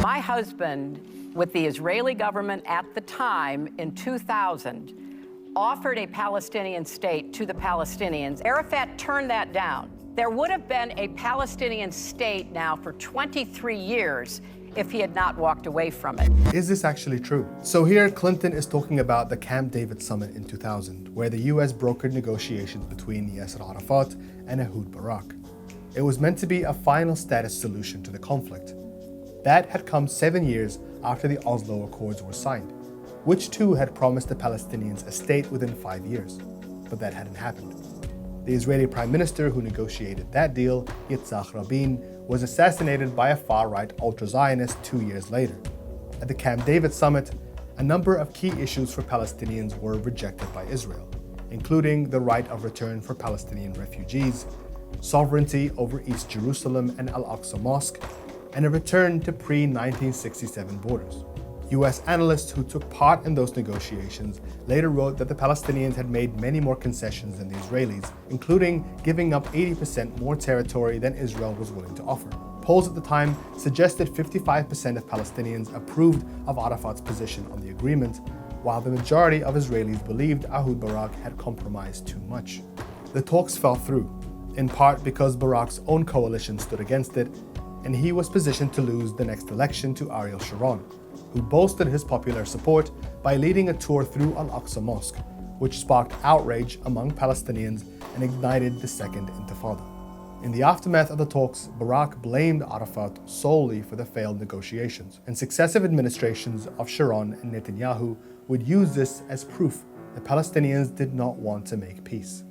My husband, with the Israeli government at the time in 2000, offered a Palestinian state to the Palestinians. Arafat turned that down. There would have been a Palestinian state now for 23 years if he had not walked away from it. Is this actually true? So here, Clinton is talking about the Camp David summit in 2000, where the US brokered negotiations between Yasser Arafat and Ehud Barak. It was meant to be a final status solution to the conflict. That had come 7 years after the Oslo Accords were signed, which too had promised the Palestinians a state within 5 years. But that hadn't happened. The Israeli prime minister who negotiated that deal, Yitzhak Rabin, was assassinated by a far-right ultra-Zionist 2 years later. At the Camp David summit, a number of key issues for Palestinians were rejected by Israel, including the right of return for Palestinian refugees, sovereignty over East Jerusalem and Al-Aqsa Mosque, and a return to pre-1967 borders. US analysts who took part in those negotiations later wrote that the Palestinians had made many more concessions than the Israelis, including giving up 80% more territory than Israel was willing to offer. Polls at the time suggested 55% of Palestinians approved of Arafat's position on the agreement, while the majority of Israelis believed Ehud Barak had compromised too much. The talks fell through, in part because Barak's own coalition stood against it, and he was positioned to lose the next election to Ariel Sharon, who boasted his popular support by leading a tour through Al-Aqsa Mosque, which sparked outrage among Palestinians and ignited the Second Intifada. In the aftermath of the talks, Barak blamed Arafat solely for the failed negotiations, and successive administrations of Sharon and Netanyahu would use this as proof the Palestinians did not want to make peace.